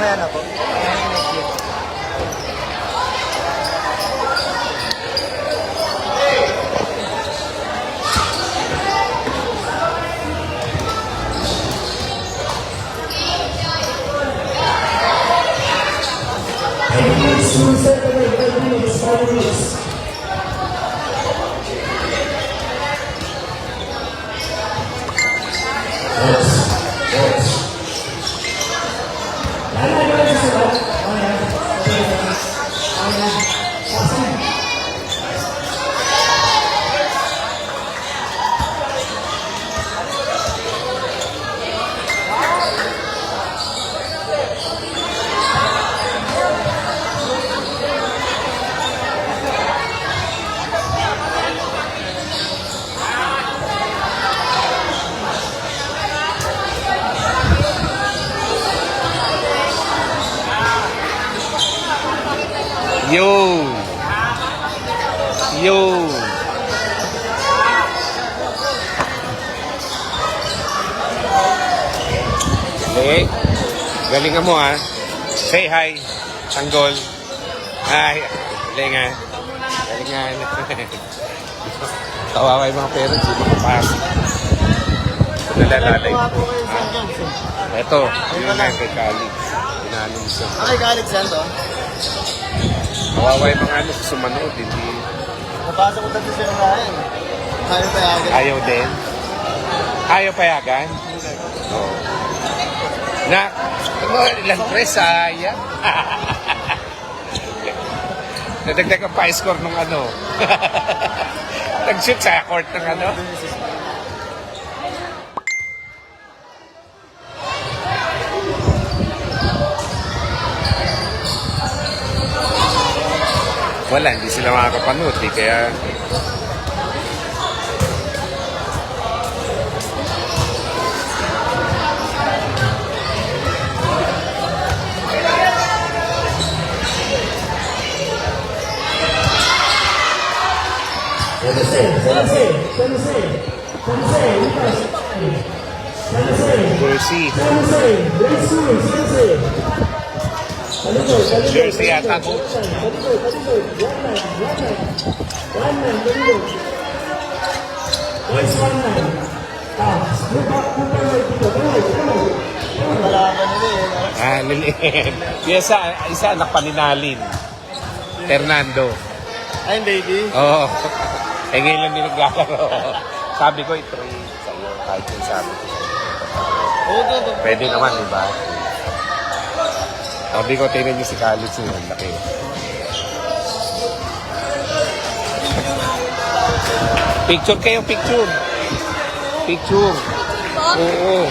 Mamaya na po. Yo! Yo! Galing. Galingan mo ha. Say hi. Tanggol. Hi. Galingan. Galingan. Kawawa yung mga parents. Hindi makapasok. Nalalalay. Ito. Yun lang kay Khalid. Inaanong siya. Ay, Khalid saan to? Kawawa yung mga ano sa sumanood. Hindi. Napasa ko dati sa Ryan. Ayaw payagan. Ayaw din. Ayaw payagan? Oo. Na, ilang tres, sayang. Nadagdag ang pa-score nung ano. Nag-shoot sa court ng ano. Wala, hindi sila makakapanood. Kaya Jersey yata po. Liliin. Isa anak pa ni Nalin. Fernando. Ay, baby. Oo. Ngayon lang din naglalaro. Sabi ko, i-trade sa'yo. Kahit yung sabi ko sa'yo. Pwede naman, diba? Sabi ko, tingnan niyo si Khalid siya. Laki. Picture kayo, picture. Picture. Oo.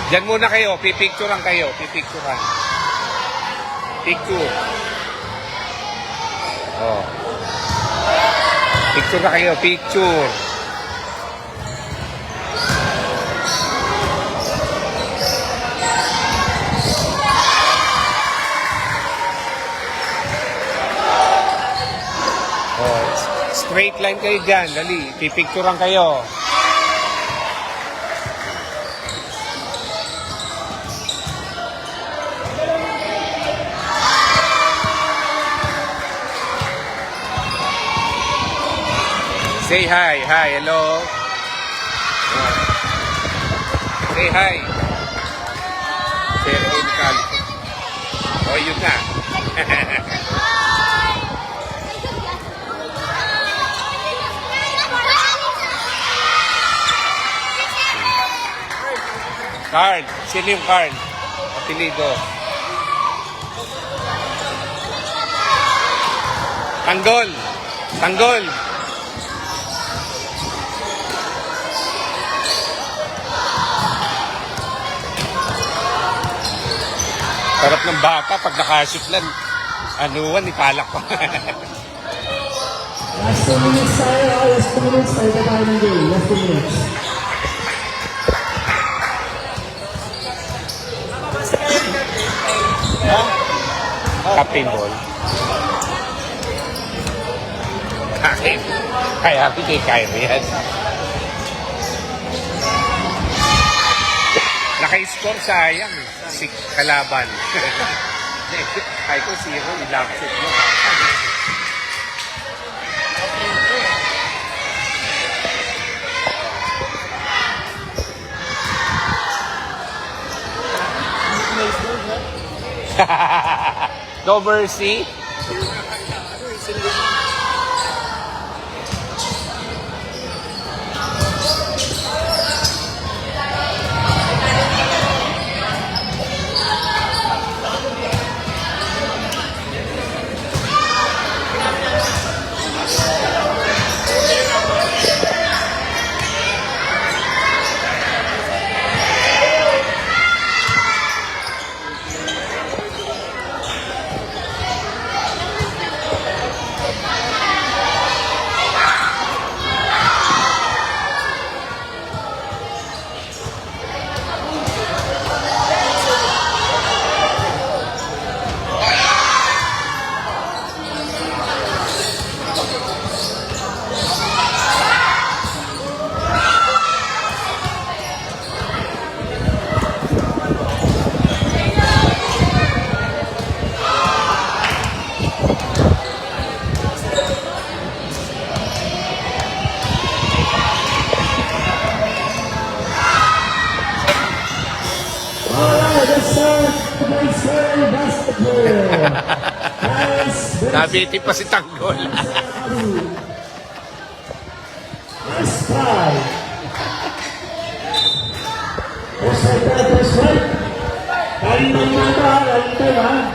Diyan muna kayo, pipicturean kayo, pipicturean. Picture. Oh. Picture na kayo, picture. Oh, straight line kayo dyan, dali, pipicturean kayo. Say hi, hi, hello. Say hi. Say hello, Khalid. Oh, yun na. Carl, sino yung Carl? Apelido. Tanggol. Tanggol. Sarap ng bata pag nakashoot lang. Anuwan, ipalak pa. Last 2 minutes tayo. Last 2 minutes tayo na tayo ng game. Last 2 minutes. pinball. Kahit. Kaya kay Kyrie yan. Naka-score sayang. Si kalaban. Ay ko zero, ilapsit mo. No mercy. Nabiti pa si Tanggol. Nice try. First right. Kalinang nakahalan ito ha.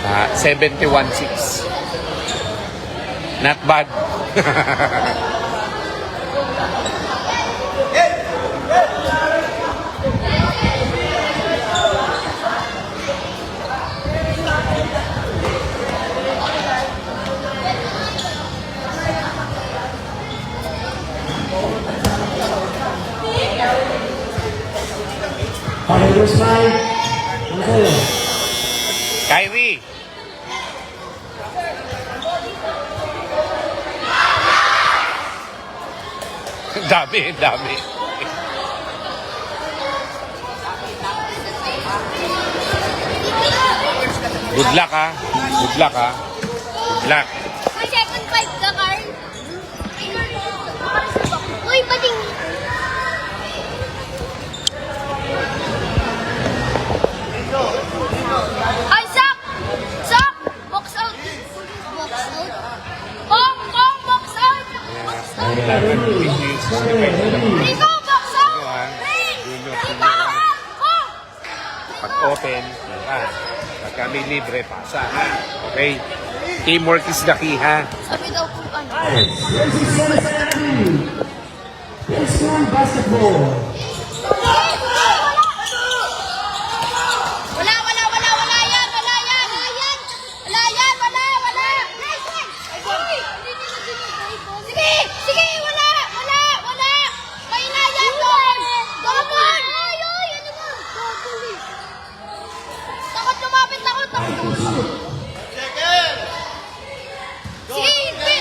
Ah, 71-6. Not bad. First right. Okay. Kyrie. Dami. Good luck ha. Good luck ha. Good luck. May second fight ka, Carl. Uy, pating. Ay, Sak! Sak! Box out. Box out. Kong, box out. Box out. Rico, box out. Rico, Kong. Pag-open, pag kami libre, pasa ha. Okay? Teamwork is the key ha. Sabi daw po, ano. This is Cincinnati. High school basketball. Sige, wala. Mahina yan doon. Doon. Takot lumapit ako. Sige, hindi.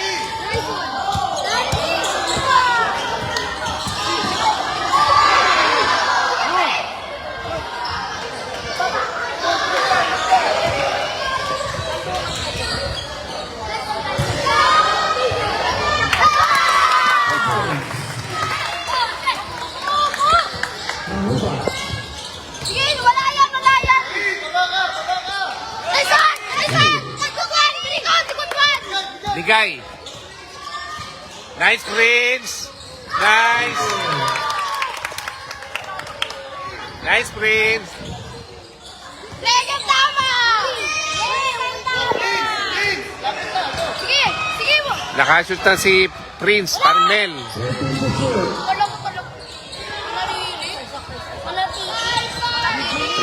Sige, wala yan. Listen! Magkukuhan! Likod! Ligay. Nice, Prince. Nice. Nice, Prince. Legang tama! Sige mo! Nakashoot na si Prince Parmel. Wala Narili?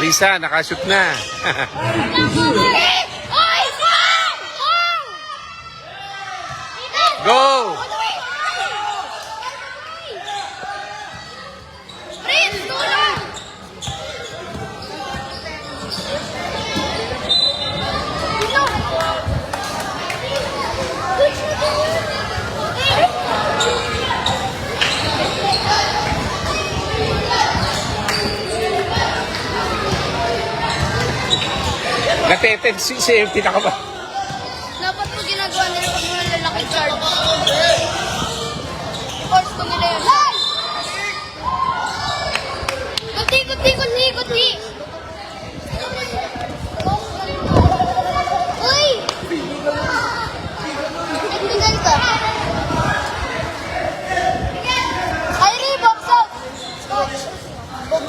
Risa, nakashoot na. Wala tendency siya yung pinakaba. Dapat ko ginagawa nila pag mga lalaki charge. Force ko nila yun. Guti, guti, guti, guti. Uy! Nagtigal ka. Kyrie, box out. Box out. Box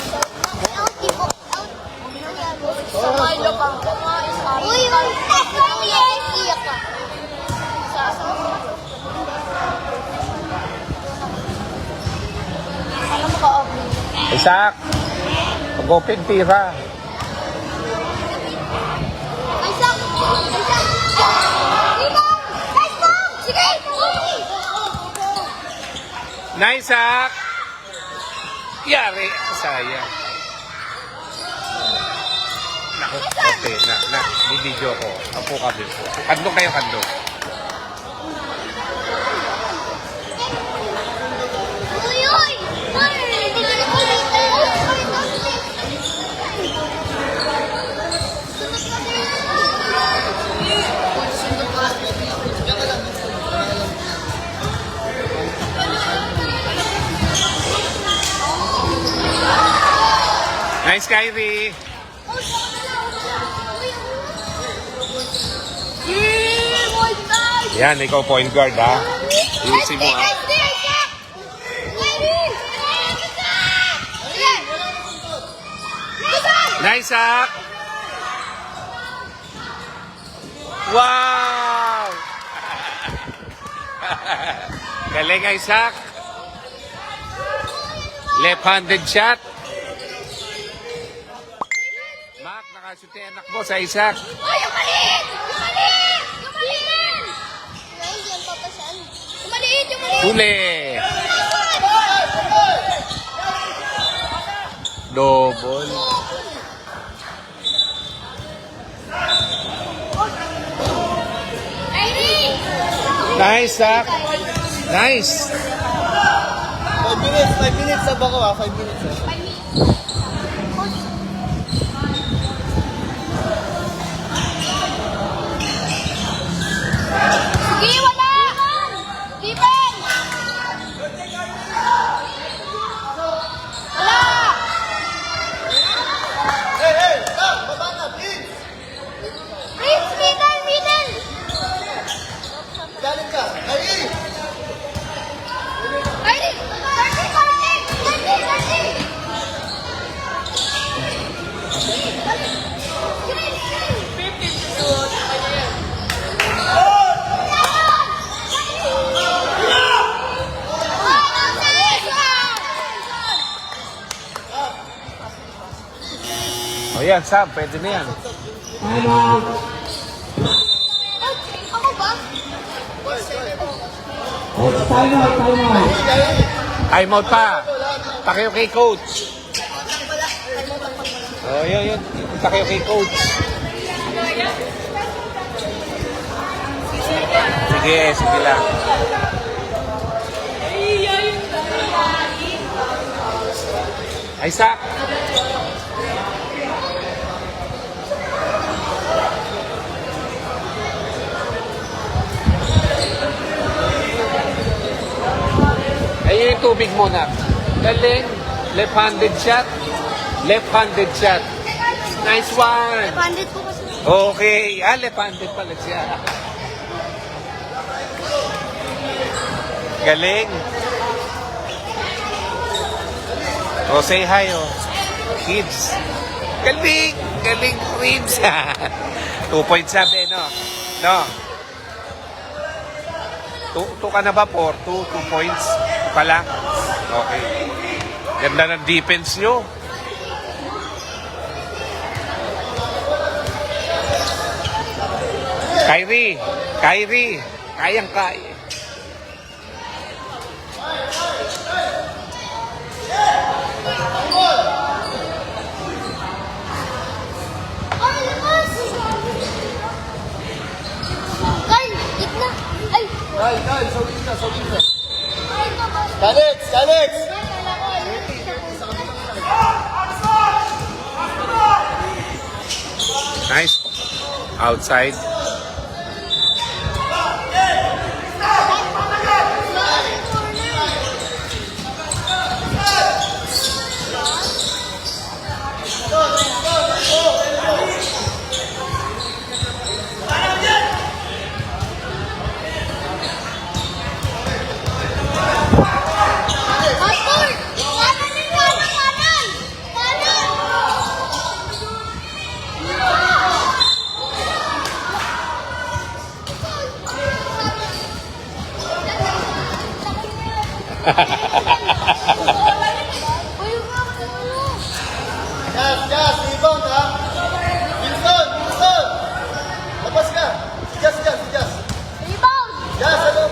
out. Sa Milo ka. Uy, iyak ka. Alam mo ka-open. Isaac, mag-open tira. Ay, Sam! Ay, Sam! Ibang! Nice ball! Sige! Nice, Isaac. Yari, sayang. Naku, okay, bibidyo ko. Apo kami po. Kandong kayo, kandong. Uy, uy! Uy! Hindi ka na Nice, Kyrie. Yan, ikaw point guard, ha? Easy mo, ha? Nice, Isaac. Wow! Galing, Isaac. Left-handed shot. Mac, nakashoot yung anak mo sa Isaac. Uy, yung maliit! Yung maliit! Yung maliit! Hindi yan papasan. Yung maliit, yung maliit! Huli. Double. Nice, Zach. Nice. 5 minutes na ba ko 5 minutes na. Sige, wala! Steven! Wala! Hey! Stop! Baba na, please! Prince, middle! Galing ka! Ay! Kyrie! 30! O yan, Sam, pwede na yan. Time out. Ako ba? It's time out, time out. Time out pa. Takiyo kay coach. O, yun. Takiyo kay coach. Sige lang. Isaac. Ayun yung tubig muna. Galing. Left-handed shot. Left-handed shot. Nice one. Bandit po kasi. Okay. Left-handed pala siya. Galing. Oh, say hi, oh. Kids. Galing. Galing, Ribs. 2.7, no? No. 2 ka na ba? 4? 2 points? Pa lang? Okay. Ganda ng defense nyo. Kyrie. Kayang-kaya. Ay, lakas! Carl, gitna! Ay! Kyle, sawin ka. Ay, babas! Alex! Nice. Outside. Pastor! Kanan din, kanan, kanan! Kanan! Uy, Jas, Jas, rebound ha. Wilson, Wilson. Labas ka. Si Jas, Jas, si Jas. rebound! Jas, ano?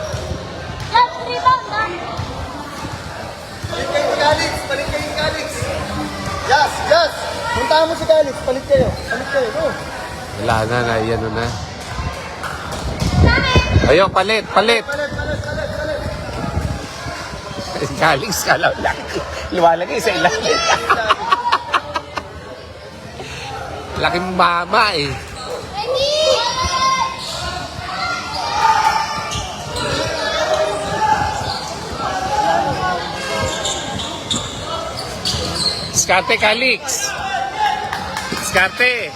Left rebound, ha? Palit kayo ni Calix, palit kayo ni Calix. Jas, Jas. Puntahan mo si Calix, palit kayo. Palit kayo, no? Wala na, yan na. Ayun, palit. Palit, palit, palit, palit. Galing sa lang. Lumalagay sa ilalim. Laking mama eh. Ready! Skate Calix. Skate.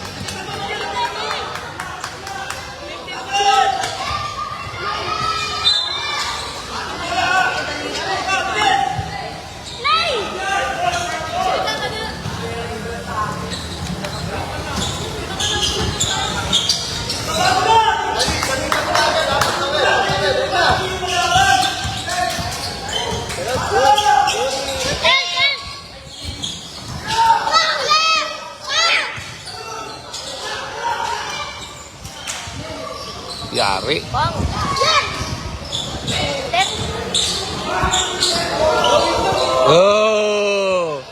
Yari. Oh!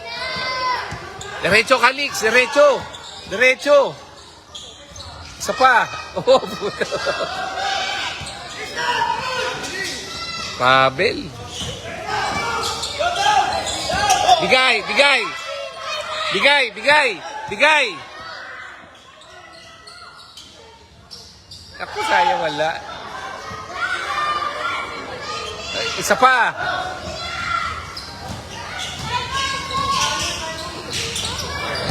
Diretso, Calix. Diretso. Diretso. Isa pa. Oh, puto. Pabel. Bigay, bigay. Bigay, bigay. Bigay. Ako, sayang wala. Ay, isa pa.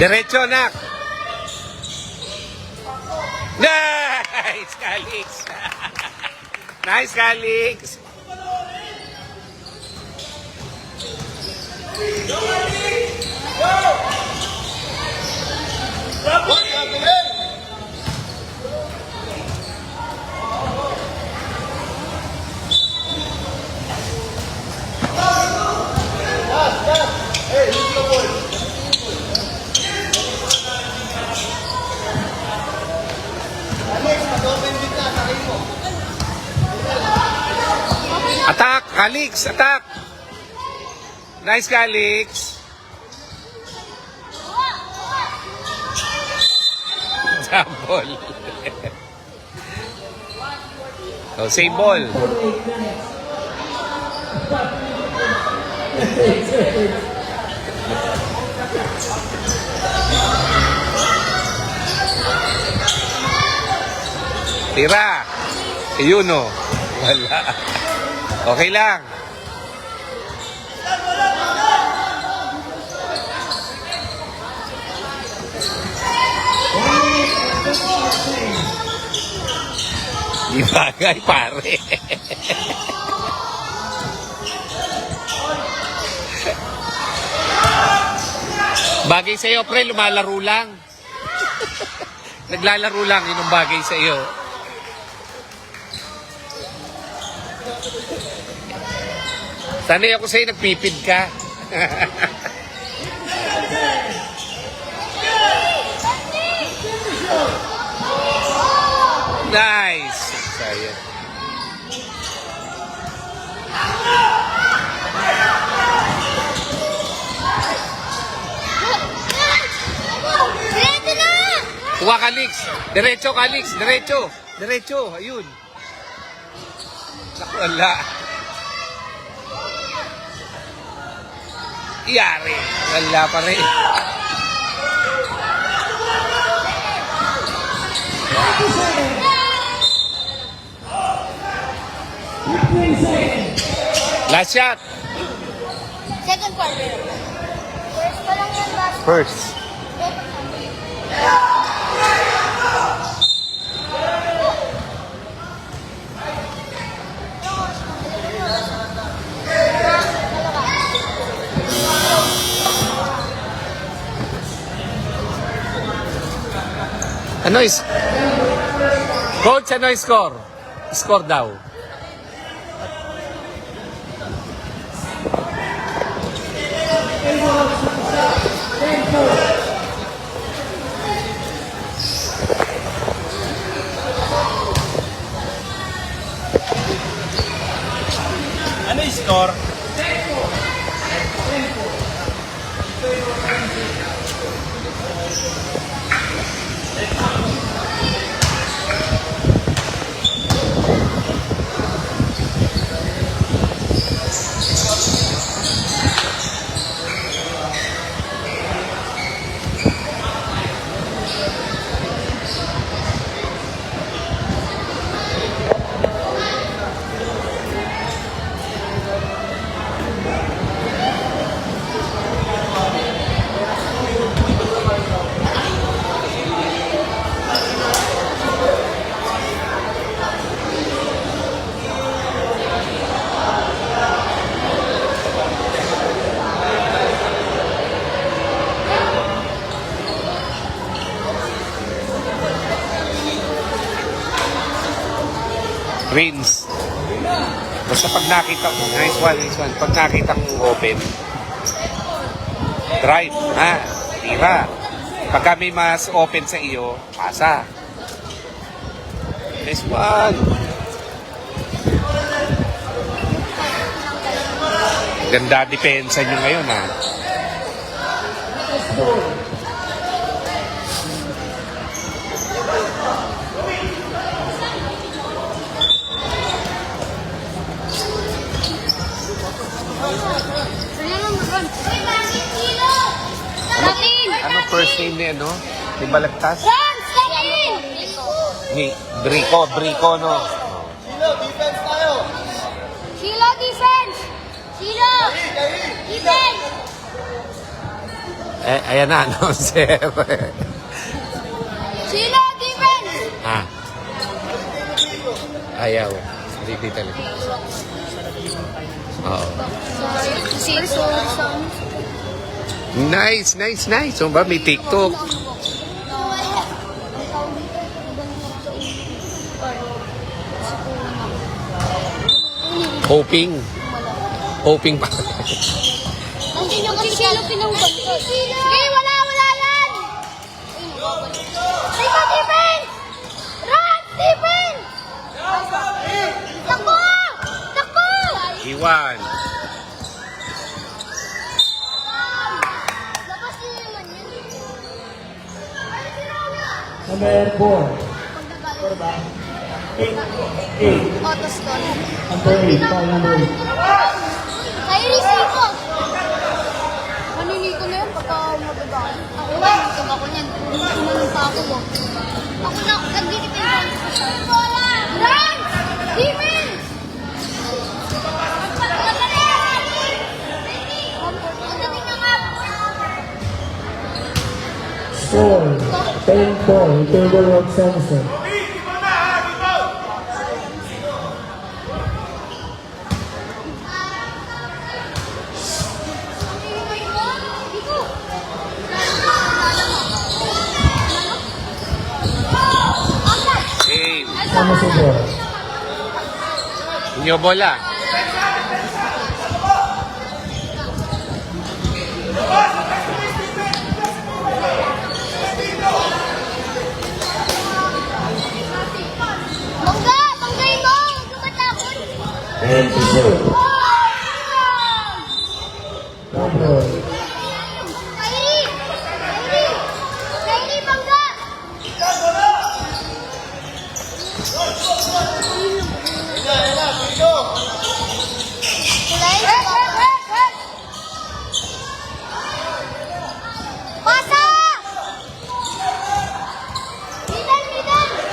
Diretso, nak. Nice, Calix. Nice, Calix. Huwag gagawin! Jas, Jas. Hey, leave your boy. Alex, mag-open din ka, sakin mo. Attack, Calix, attack. Nice, Calix. Jambol. Oh, same ball. Tira. Ayun o. Wala. Okay lang. Di bagay, pare. Bagay sa'yo, pre, lumalaro lang. Naglalaro lang, yun ang bagay sa'yo. Sanay ako sa'yo, nagpipid ka. Nice! Sayang. Ready na! Kuha, Calix. Diretso, Calix. Diretso. Diretso. Ayun. Naku, wala. Iyari. Wala pa rin. Last shot. Second quarter. First pa lang yan, last. First. Ano is... Coach, ano yung score? Score daw. Ano yung score? Greens. Basta pag nakita mo, nice one. Pag nakita mong open, drive, tira. Pagka may mas open sa iyo, pasa. Nice one. Ganda depensa nyo ngayon, ha. Ano first name ni ano? Ni Balagtas? Ni Brico, no? Sino, defense tayo. Sheila, defense! Sheila! Defense! Ayan na, no, sir. Sheila, defense! Ayaw. Hindi talaga. Oo. Nice. So ba, may TikTok. Hoping pa. Nandiyan yung kasi Sheila pinahubad. Sige, wala yan! Sheila, defense! Run, defense! Takbo! Iwan. Labas niyo naman yun. Number 4. Otos ko. Number 8. Foul number 8. Kyrie, siko! Maniniko na yun pagka magagaan. Ako na, ako niyan. Sinunod pa ako mo. Ako na, nagdidipin ko sa Run! Demon! Score. 10-4. Table work sensor. Game. Sama si Bor. Inyo bola. Banggay mo! Huwag ka matakot! And to shoot. Number. Kyrie! Kyrie, bangga! Ayan na, Brico. Kulay? Pasa! Middle!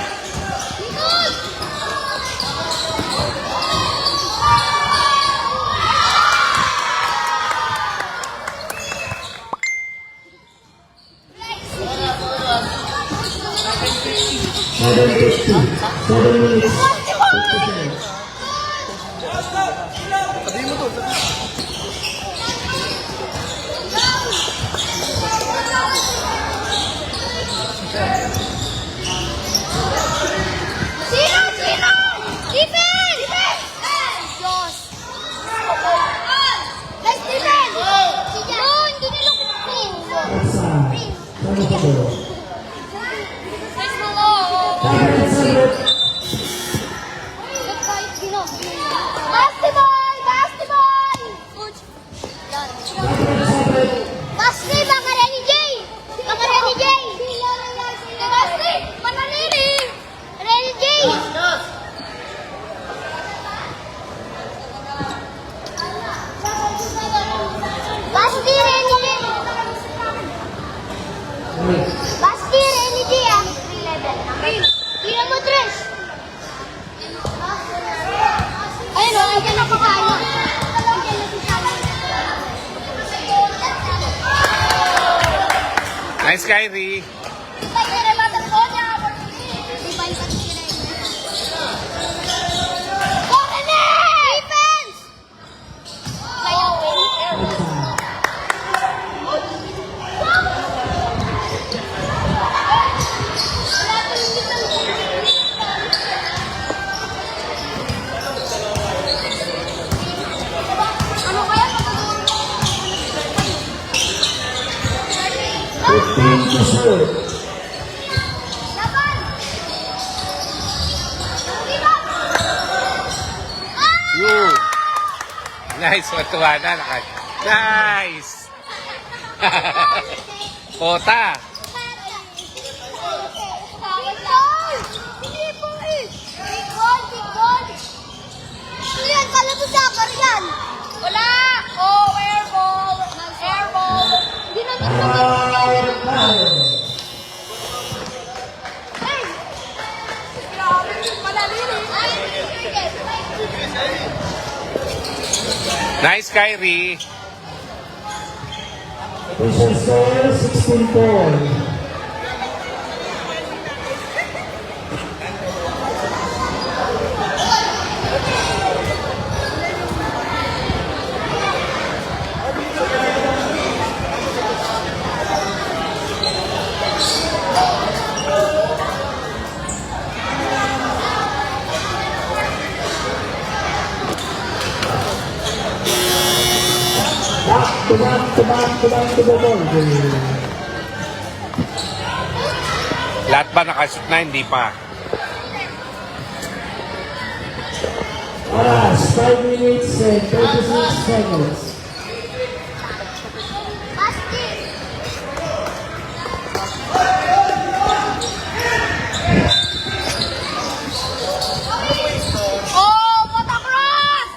7:50. 7 minutes. 50 seconds. Sabihin mo to. Sino? Sino? Stephen! Diyos. Hey, Stephen! No, hindi nila ko. Outside. 24. Thanks mo mo. 5 minutes left. Basketball! Basketball! Coach. Basti, bangara ni Jay! Bangara ni Jay! Basti, manalili! Reni Jay! Yes! Basti, Reni Jay! Basti, Reni Jay ah! Tira mo, Tres! Ayun o, andyan na kakain. Nice, Kyrie. Ano kaya? 15 to shoot. Laban! Yun. Nice. Matuwa na. Nice. Kota. Wala! Oh, airball! Airball! Hindi naman Hey! Grabe! Malalinis! Nice, Kyrie. Official score 16-4. Back to the ball. Lahat ba nakashoot na? Hindi pa. Oras, 5 minutes and 36 seconds. Basti! Oh, motocross!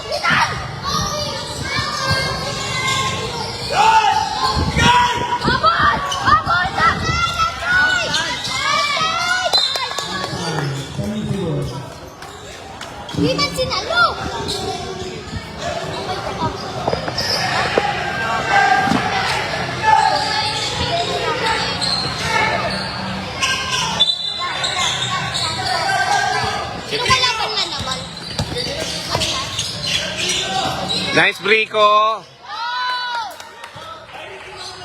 Bitan! Abot! Abot! Bitan sinalo! Sino kalaban na naman? Nice, Brico.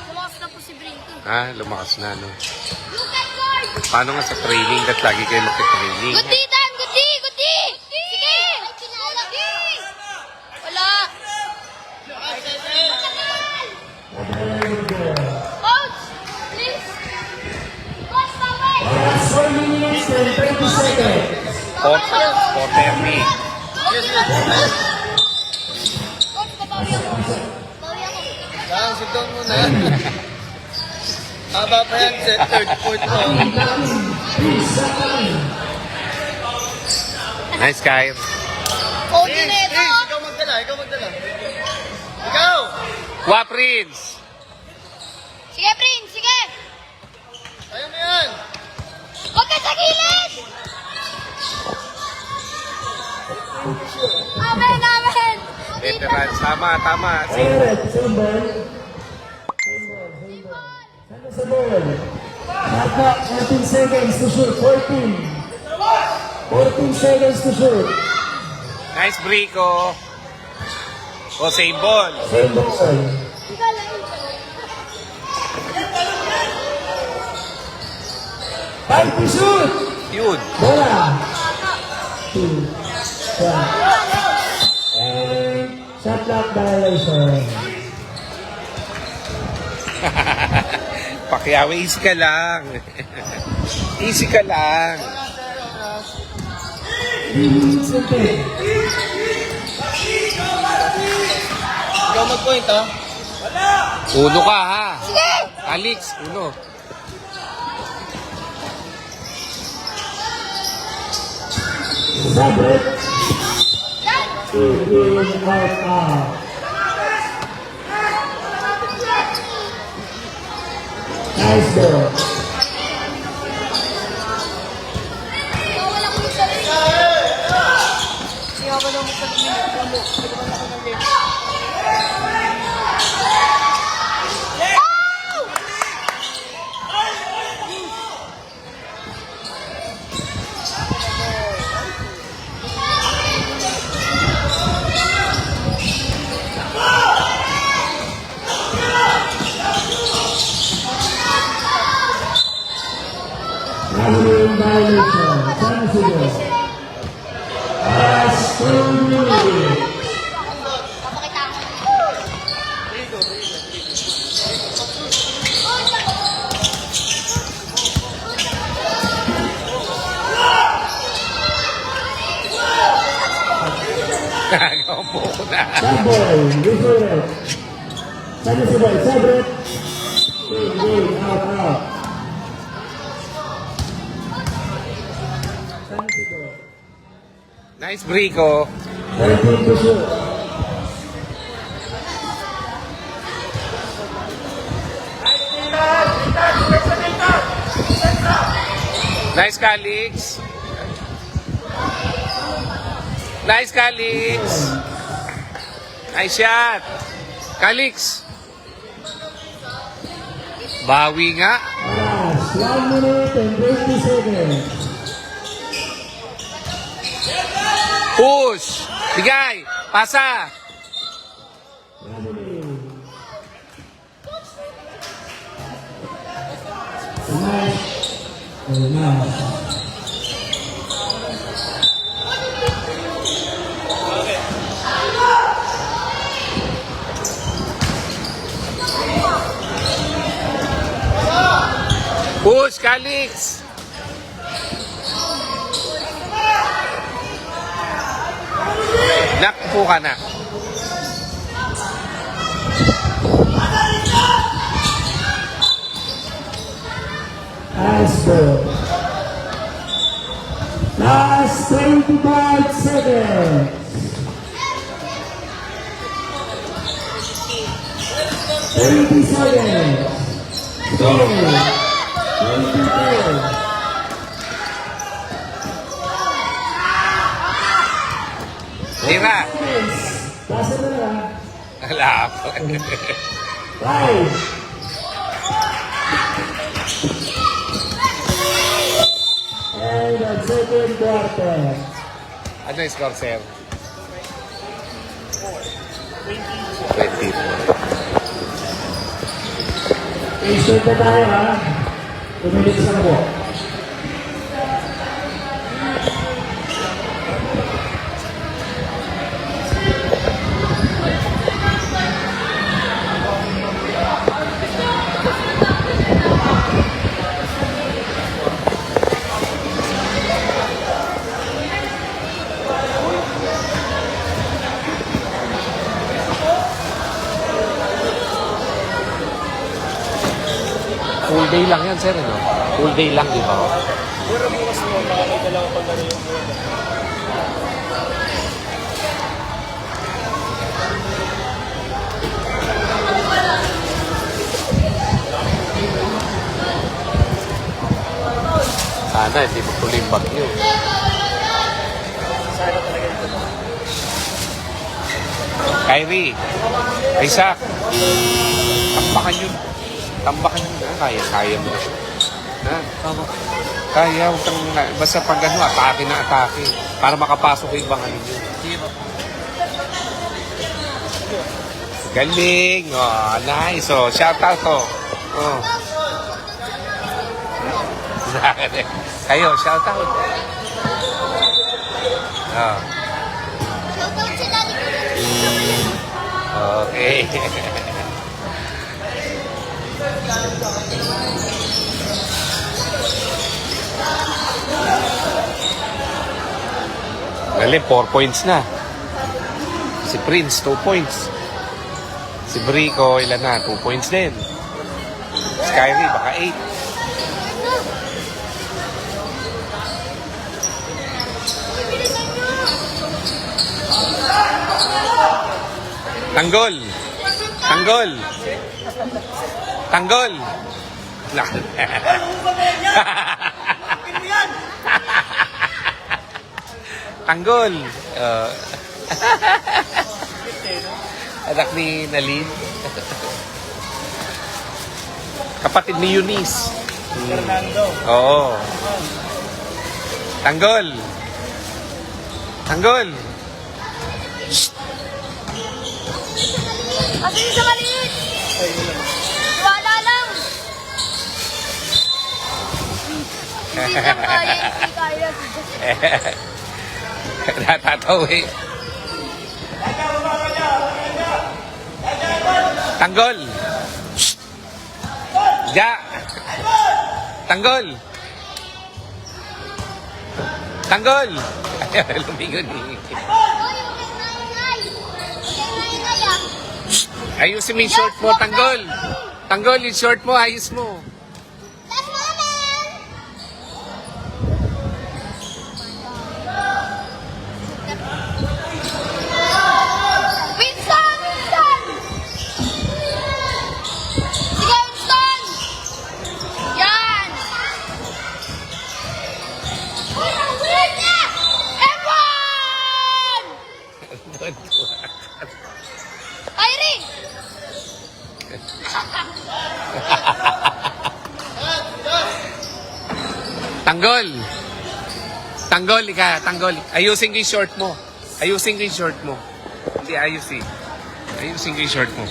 Lumakas na po si Brinko. Lumakas na, no? Look at guard! Paano nga sa training? Ba't lagi kayo magka-training? Guti, Dan! Guti! Guti! Sige! Guti! Wala! Coach! Please! Coach, bawal! Oras, 4 minutes and 20 seconds. Quarter me. Coach, babawi ako. Bawi ako. Yan, sit down muna yan. Haba pa yan, set third, fourth mo. Nice, Kyrie. Coach, Prince, ito! Prince, ikaw magdala, ikaw magdala. Ikaw! Wa, Prince. Sige, Prince! Sige! Kaya mo yan. Huwag ka sa gilid! Amen! Amen! Veterans. Tama, tama. Red, symbol. Sa ball. Shot clock, 14 seconds to shoot. 14. 14 seconds to shoot. Nice Brico. O, same ball. Same ball. Time to shoot. Yun. Bola. 2, 1. And shot clock violation. Pacquiao, easy ka lang. Easy ka lang. 3 minutes and 10. Ikaw mag-point, ha? Uno ka, ha? Alex, uno. Sabret. In, out. Nice ball. Another violation. Time to go. Last 2 minutes. Papakita ko. Gagawa mo ko na. Samboy, referee. Sana si Boy, Sabret. In, out. Sana si Boy. Nice Brico. 13 to shoot. Nice Calix. Nice Calix. Nice shot. Calix. Bawi nga. Last 1 minute and 20 seconds. Push. Bigay. Pasa. Push, Calix. Nakpo ka na. Nice ball. Last 25 seconds. 30 seconds. 24. Tira. Pasa na lang. Wala po. 5. And the second quarter. Ano yung score, sir? 20. Patient na tayo, ha? 2 minutes na po. Full day lang yan, sir. Ano? Full day lang, di ba? Puro bukas mo, baka may dalawang pag yung Sana, hindi magtuloy yung bagyo. sana talaga ito. Kyrie. Isaac. Takpakan yun. Tambakan mo na. Kaya mo. Ha? Kaya, huwag kang, basta pag ano, atake na atake. Para makapasok ko ibang ano nyo. Galing! Oh, nice! Oh, shout out to! Oh. Kayo, shout out! Oh. Shoutout sa daddy ko. Okay. Galing, 4 points na. Si Prince, 2 points. Si Brico, ilan na? 2 points din. Si Kyrie, baka 8. Tanggol! Tanggol! Tanggol! Tanggol! Anak ni Nalin. Kapatid ni Eunice. Fernando. Oo. Tanggol! Tanggol! Kasi yung sa maliit. Wala lang. Hindi lang kaya. Hindi kaya. Natatawi. Tanggol! Ja! Tanggol! Tanggol! Ay, lumingon eh. Oy, huwag kang naingay. Huwag kang naingay ah. Ayusin mo yung short mo, Tanggol! Tanggol, yung short mo, ayos mo. That's woman! Winston! Winston! Sige, Winston! Yan! Evan! Kyrie! Tanggol! Tanggol, tanggol. Ayusin ko yung short mo. Ayusin ko yung short mo. Hindi, ayusin. Ayusin ko yung short mo.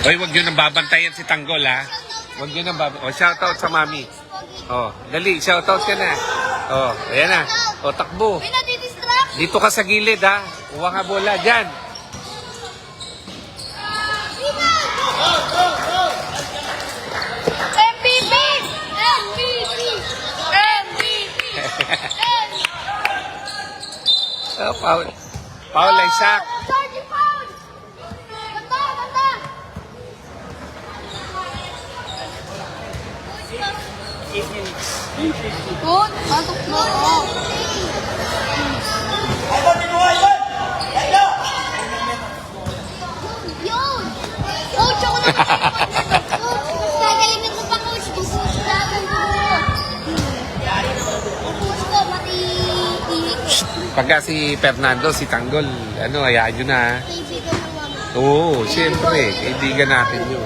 Hoy, wag nyo nang babantayan si Tanggol, ha? Wag nyo nang babantayan. O, shoutout sa mami. O, dali, shoutout ka na. O, ayan na. O, takbo. May nadidistract! Dito ka sa gilid, ha? Kuha ka bola, dyan. MVP! MVP! MVP! Oh, Paul. Paul Isaac. Georgie Paul! Ganda, ganda! Good. Pasok mo. Yun! Coach, ako na coach! Gagalimit mo pa, coach. Coach natin ko. Coach ko, matitihik. Pagka si Fernando, si Tanggol, ano, hayaan nyo na. Kaibigan ng mama. Oo, siyempre. Kaibigan natin yun.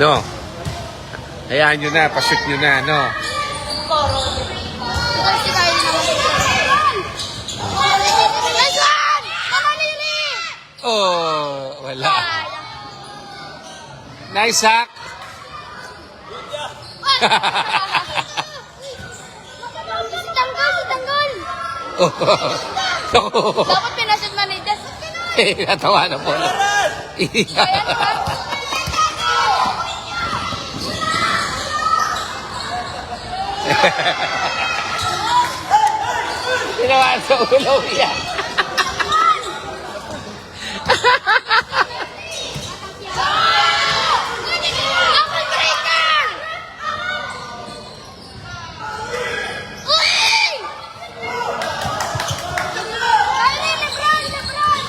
No? Hayaan nyo na, pashoot nyo na, no? Ikaw si Kylie naman. Nice one! Kamalili! Oh, wala. Nice hack. Si Tanggol, si Tanggol! Dapat pinasad man ni Des. Natawa na po. Kaya naman. Ginawa sa ulo yan. Double breaker! Uy! Kylie, Lebron, Lebron!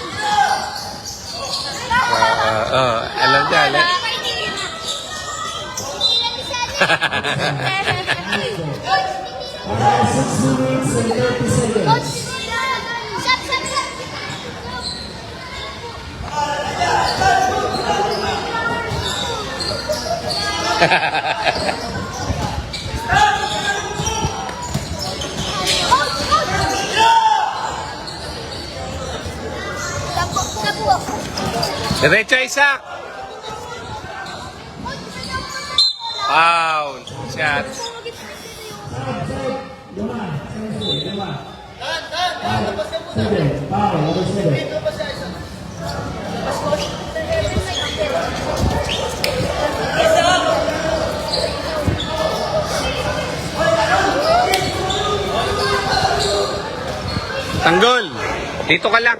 Alam niya, alam. Last 6 minutes and 30 seconds. Shot, shot, shot! Diretso, Isaac. Foul. Shot. Seven. Foul. Number 7. Tanggol. Dito ka lang.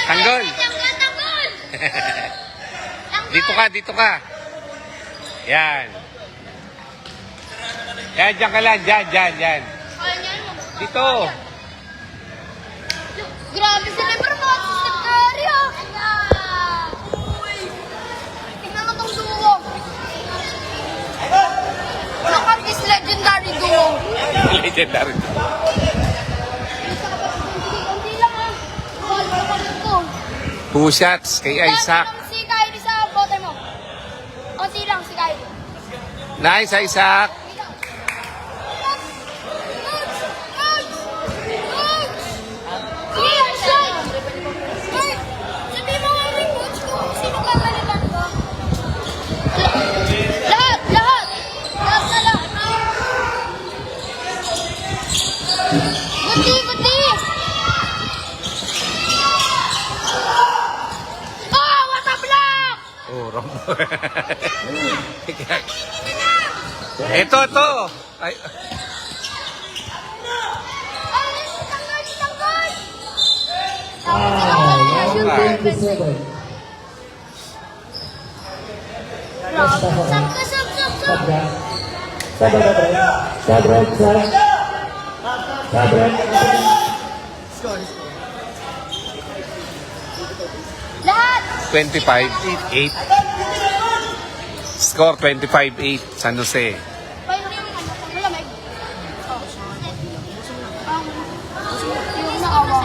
Tanggol. Dito ka, dito ka. Yan. Yan, dyan ka lang. Dyan. Dito. Grabe sila, pero bakit si Steph Curry, ah? Tingnan mo tong duo. Lakat is legendary duo. Legendary. Hindi lang, ah. Ball, kapatid ko. 2 shots kay Isaac. Dami lang si Kyrie sa bottom mo. Konti lang si Kyrie. Nice, Isaac. Oh, Rombo. Ito. Ay, Number 27. Sabra. Lahat! 25-8. Score 25-8. San Jose. Paano yung malamig? Yung naawa.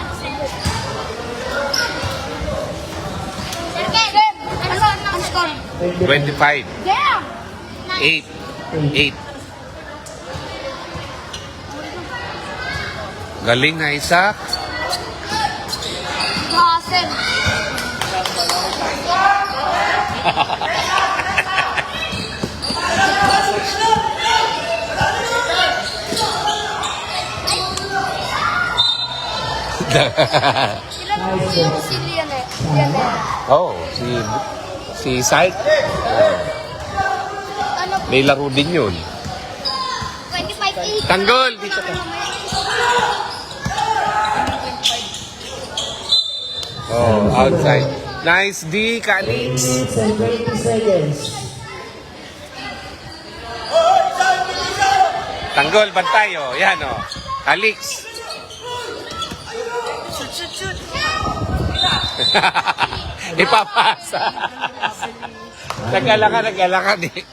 Game! Ano score? 25-8. Game! 8. Galing na, Isaac. Hasen. Sila naman po yung si Lionel. Oh, si Syke. Ano po? May laro din yun. 25-8. Tanggol, dito ka. Oh, outside. Nice D, Kalix. 20 seconds. Tanggol, bantay, oh. Yan, oh. Kalix. Ipapasa. Nagalakan eh.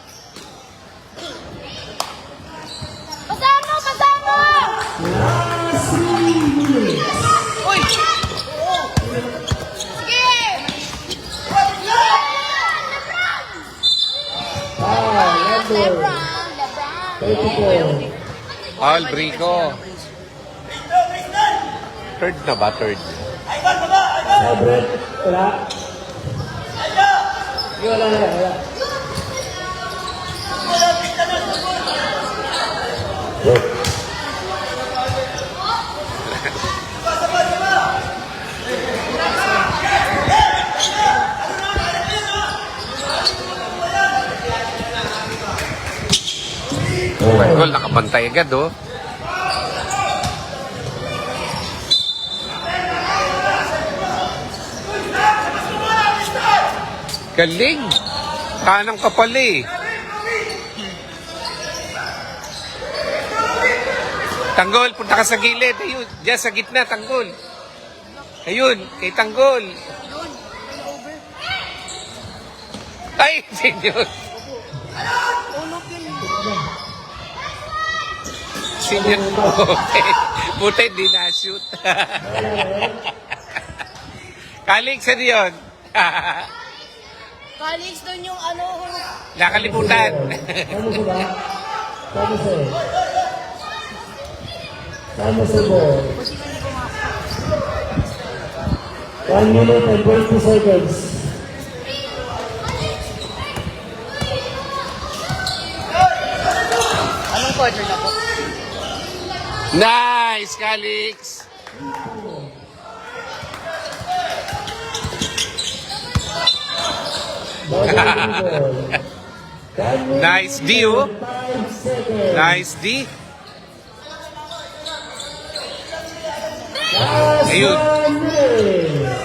Pasama! Uy! Sige! Number 34. All Brico. Third na ba? Third. Sabra. Wala. Wala. Oh my God, nakabantay agad, oh. Galing. Kanang kapal eh. Tanggol, punta ka sa gilid. Ayun, dyan sa gitna, Tanggol. Ayun, kay Tanggol. Ay, senyor. Senyor, buti di na-shoot. Kalig sa diyon. Calix doon yung ano. Nakalimutan. Ano sila? Ano sila? Ano sila? 1 minute and 20 seconds. Anong quarter na po? Nice, Calix. Nice D, oh. 5 seconds. Nice D. Last Ayun. 1 minute.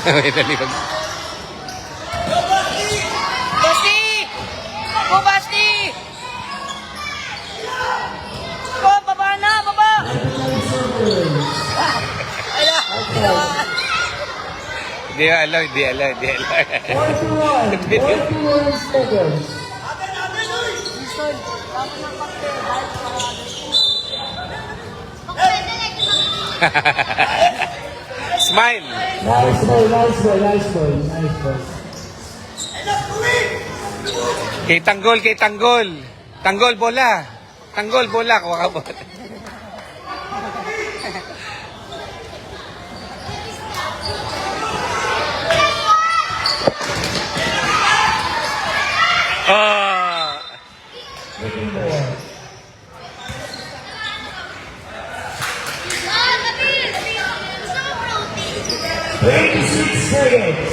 May nalimag. Basti! Go, Basti! Go, baba na, baba! Hindi alam, hindi alam, hindi alam. 41 seconds. Smile. Nice boy, nice boy, nice boy, nice boy. Kay Tanggol, kay Tanggol. Tanggol, bola. Tanggol, bola. Kuha ka bola. Oh. Looking forward. 26 seconds.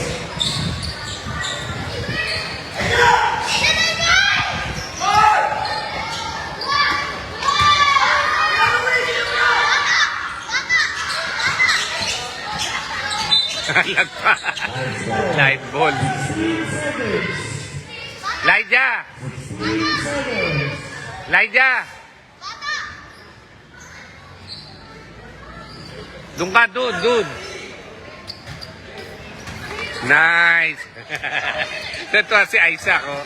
Alag pa. Light ball. 16 seconds. Lydia. 16 seconds. Lydia. Doon ka, doon, doon. Nice. Ito si Isaac, oh.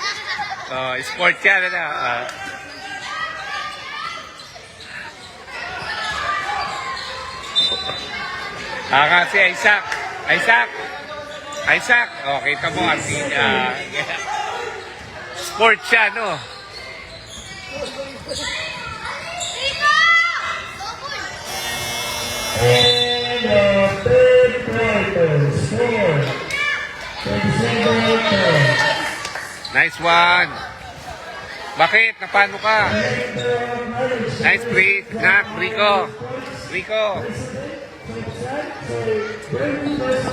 Oh, sport yan, ano? Si Isaac. Isaac. Isaac. Oh, kita mo, sport siya, no? And the third quarter score. 27-10. Nice one. Bakit? Napano ka? Nice break. Rico. Rico.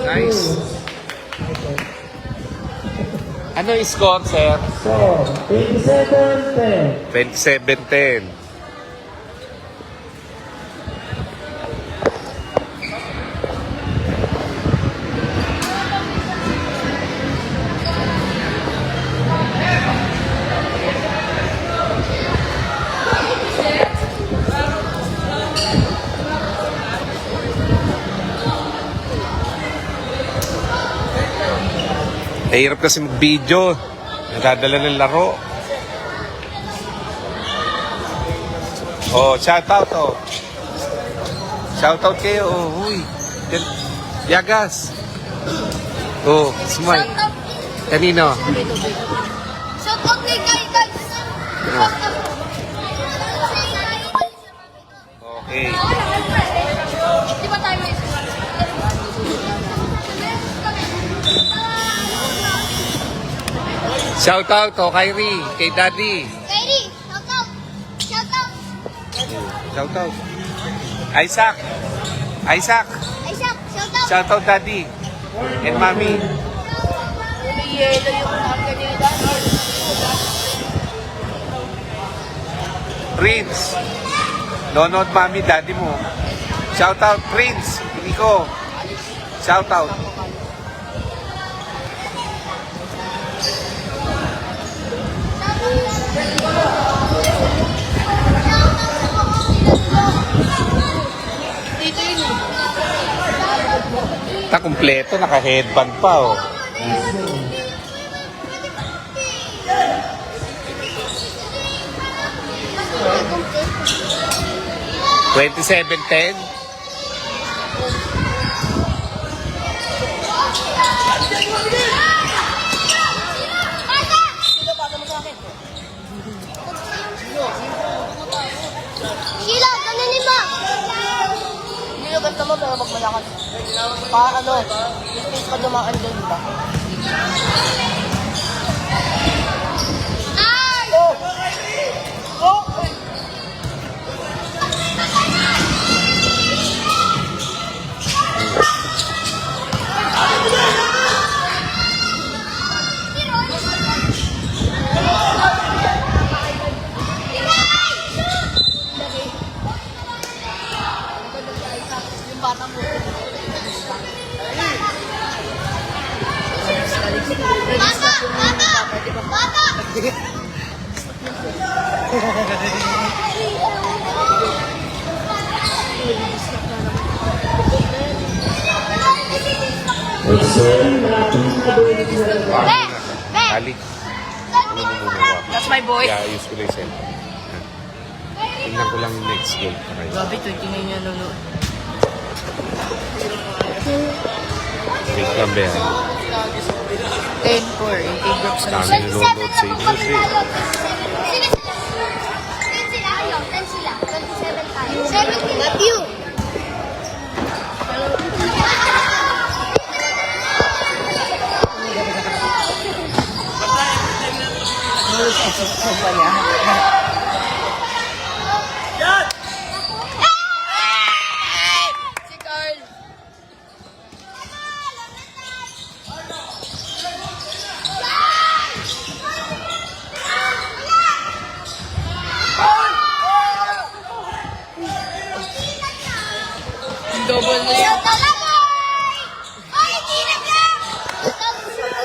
Nice. Ano yung score, sir? So, 27-10. 27-10. Hirap kasi mag-video. Nagdadala ng laro. Oh, shout out, oh. Shout out kayo, oh. Uy. Yagas. Oh, smile. Kanino? Shout out kay Guys! Okay. Di ba tayo may Shout out, oh, Kyrie. Kay Daddy. Kairi, shout out! Shout out! Shout out. Isaac. Isaac. Isaac, shout out! Shout out, Daddy. And Mommy. Yelo yung kanila. Prince. Nonod, Mommy, Daddy mo. Shout out, Prince. Nico. Shout out. Dito yun. Ta kumpleto, naka-headband pa, oh. 27-10. mabagat naman pero magmalakas. Ano, space pa dumaan dyan, di ba? Ay! Yung bata mo. Ali. That's my boy. Yeah, ayos ko lang yung cellphone. Tingnan ko lang yung next game. Okay. Grabe, 29 yan nanonood. Wait lang ba yan? 10-4, yung kay group sa Dami nanonood sa English eh. Sila sila. 10 sila. Ayaw, 10 sila. 27 tayo. 17. Matthew. pa niya. Si Carl. Double na yan. Ay, hindi na ka!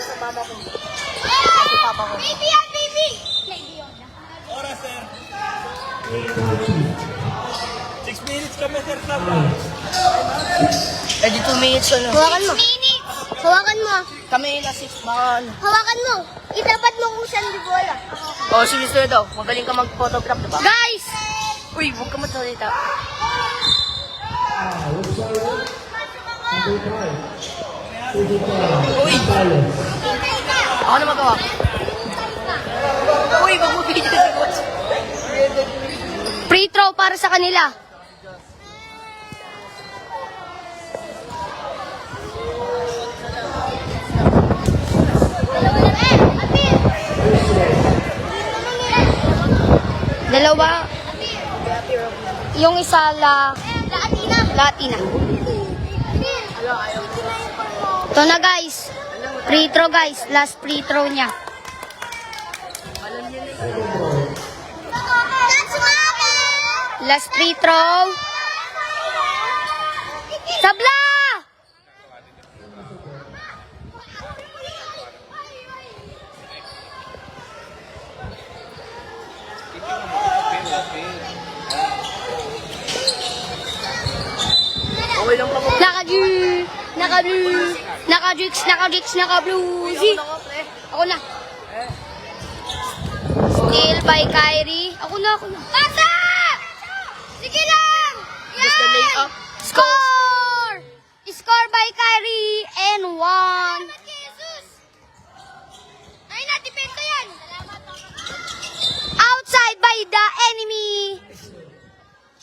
Sa mama ko. Baby yan, baby! Baby yun. Oras, sir. 6 minutes kami, sir. Eh, di 2 minutes ano. Hawakan mo. Minutes. Hawakan mo. Kami na 6, baka ano. Hawakan mo. Itapat mo kung saan di bola. Oh, sige sir daw. Magaling ka mag-photograph, diba? Guys! Uy, huwag ka magsalita. Uy! Ako na magawa. Uy, wag mo video si coach. Free throw para sa kanila. Dalawa. Yung isa Latina. Ito na guys. Free throw guys. Last free throw niya. Last free throw. Sabla! Okay lang pa mo. Naka-blue. Ako na. Steal by Kyrie. Ako na. Pasa! Sige lang! Just the layup. Score! Score by Kyrie and 1. Ay, natipento yan. Outside by the enemy.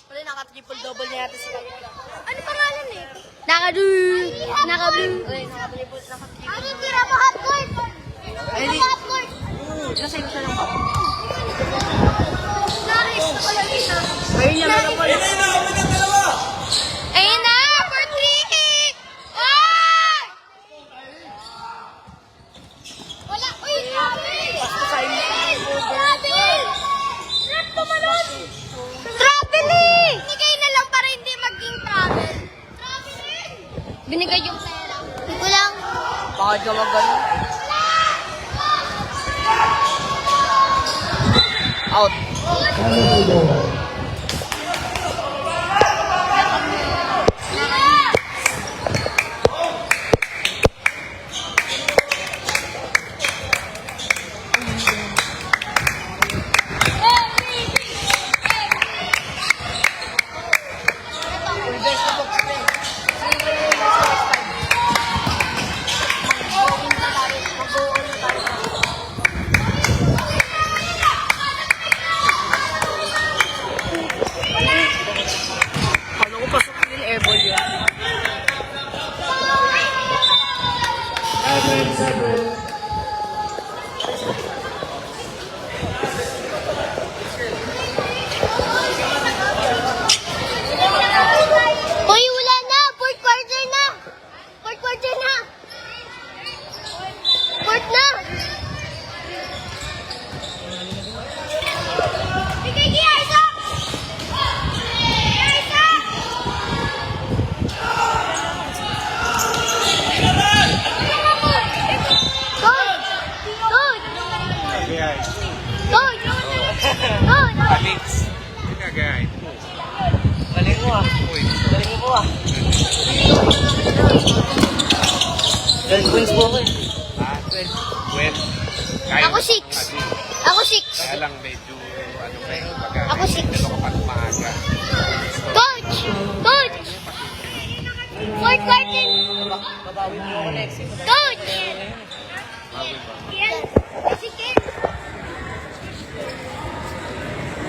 Wala, naka-triple-double na yata si Kyrie. Ano pangalan eh? Naka-blue. Wala, naka-triple. Ano tira mo half court? Ay, di. Half court. Kasi gusto lang pa. Nice. Ayun niya, meron pa rin. Ayun na, for 3. Ay! Wala. Uy, travel! Travel! Trap tumalon! Traveling! Binigay na lang para hindi maging travel. Traveling! Binigay yung pera. Ito lang. Bakit ka mag-ano? Out. 12 points po ako eh. 12. Kaya Ako mo 6. kasi. Ako 6. Kaya lang medyo, ano pa yun, Ako 6. Ito ka pa maaga. Coach! Coach! Fourth quarter! Babawi mo ako next eh. Coach! Ken! Si Ken!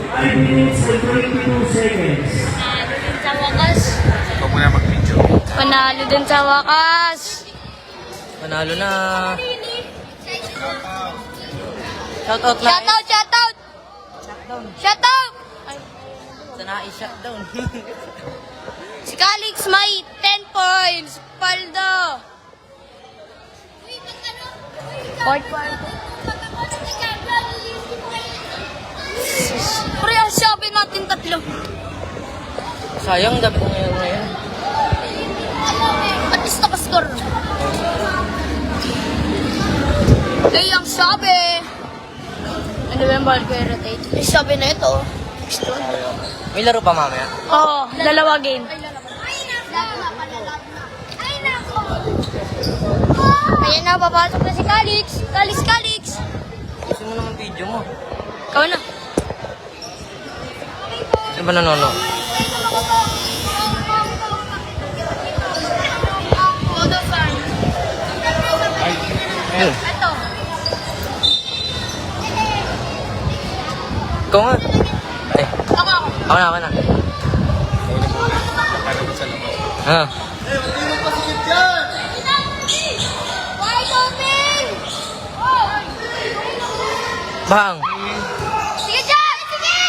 5 minutes and 22 seconds. Panalo din sa wakas. Ikaw muna mag-video. Panalo din sa wakas. Manalo na. Shoutout na. Shoutout! Shoutout! Shutdown. Shoutout! Sana i-shutdown. Si Calix may 10 points. Paldo. Fourth quarter. Pre, ang sabi natin tatlo. Sayang, dapat na ngayon. At least nakascore. Eh, ang sabi. Ano ba yung ball ko i-rotate? Eh, sabi na ito. May laro pa mamaya. Oo, dalawa game. Ayan na, papasok na si Calix. Calix, Calix. Gusto mo naman video mo. Ikaw na. Sino ba nanonood? Todo fan. Ayun. Ito. Ikaw nga. Ay, Ako. ako na. Parang sa labas. Ha? Eh, hindi mo pasikip yan! Wide open! Bang! Sige, Jack! Sige!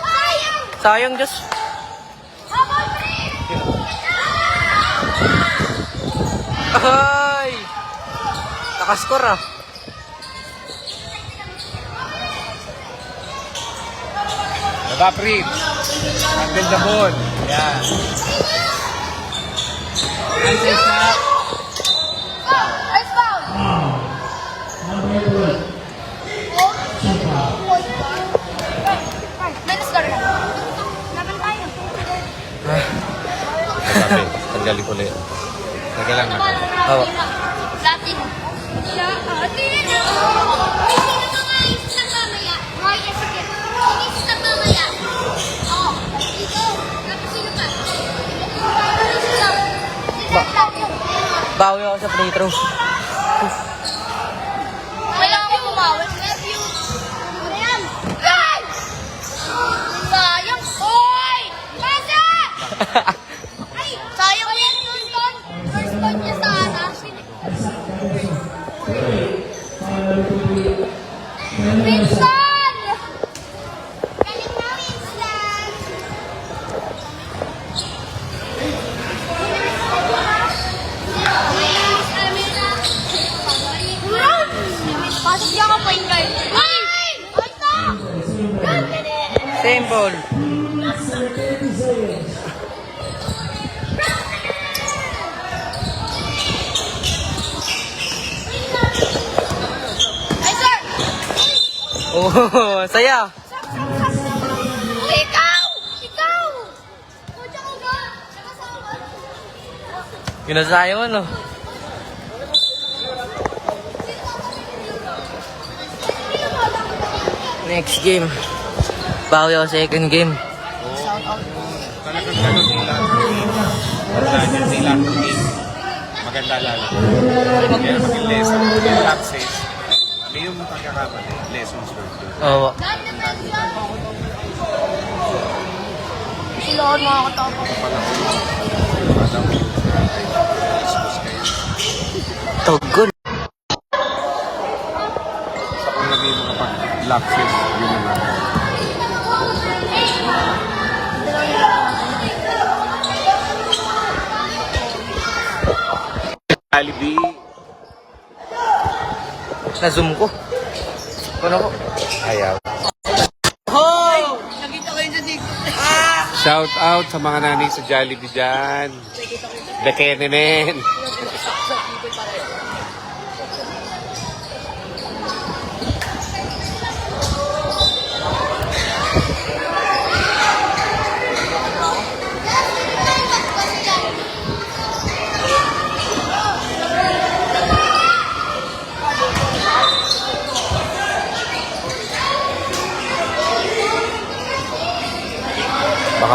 Sayang! Sayang, Diyos. Habang free! Ay! Nakaskor ah. Baba, Prince. Handle the ball. Yan. Ice foul! Minus ka rin. Laban tayo. Sabi, tanggalin ko ulit. Tanggal lang ako. Oo. Latin. Latin. Sino mga isis na mamaya? Roya, sige. Sino isis na mamaya? Oo. Ikaw. Tapos sino pa? Bawi ako sa free throw. Wala akong bumawi. Love you. Ayan. Ay! Sayang. Hoy! Pasa! Ay! Sayang yan, Houston. First point niya sa atas. Winston! Galing na, Winston. Pasok niya ka point guard. Ay! Simple. Ay, sir! Oh, saya. Ikaw! Ikaw! Kutsa ko ba? Nakasama. Yun na sayang ano. Next game. Bawi ako second game. Talagang ganun nila. Ganun nila. Maganda lalo. Kaya maging lesson. Yung lapses. May yung pagkakamali. Lessons learned. Oo. Sila ako makakatawa. Togol. Sa kung naging mga pag-lapses, yun na lang. Alibi. Na-zoom ko. Ano ko? Ayaw. Hoy! Shout out sa mga nanay sa Jollibee dyan. Bekenemen.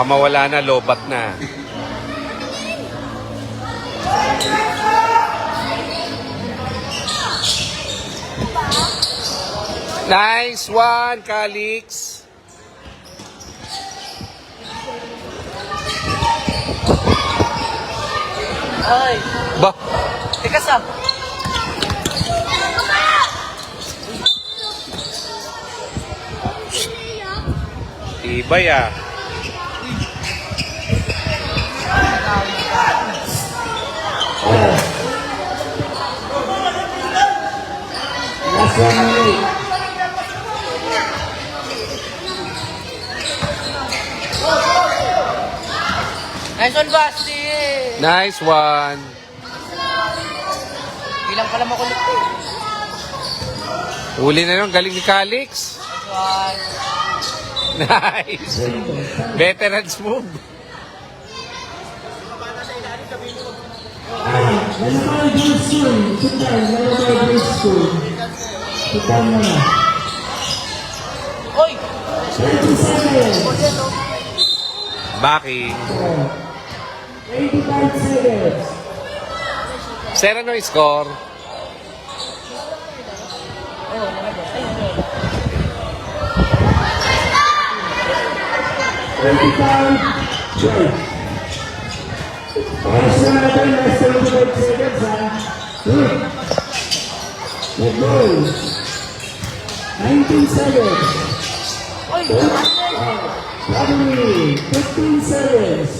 Baka mawala na, lobat na. Nice one, Calix. Ay, Ba, teka sa. ibay ah. Last 1 minute. Nice one, Basti. Nice one. Bilang pala makulit ko. Uli na yun, galing ni Calix. One. Nice. Veterans move. Lalakay High School. Tutal, Lalakay High School. Tutal mo na. Oy! 30 seconds. Backing. 25 seconds. Sir, ano yung score? Oras na natin, last 25 seconds ha. Let's go. 19 seconds. Oy! Probably 15 seconds.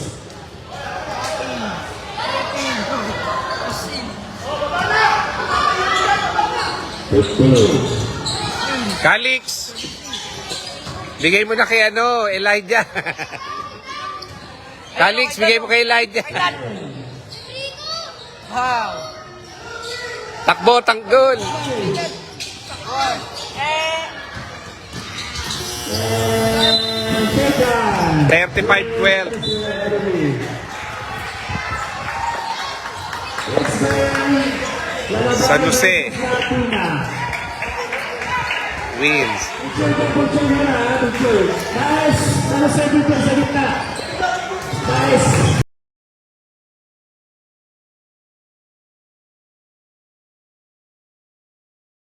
Calix. Bigay mo na kay ano, Elijah. Calix, bigay mo kay Elijah. Wow! Takbo, tanggol. Eh! 35-12. San Jose wins. Nice! Ano sa dito sa gitna? Nice!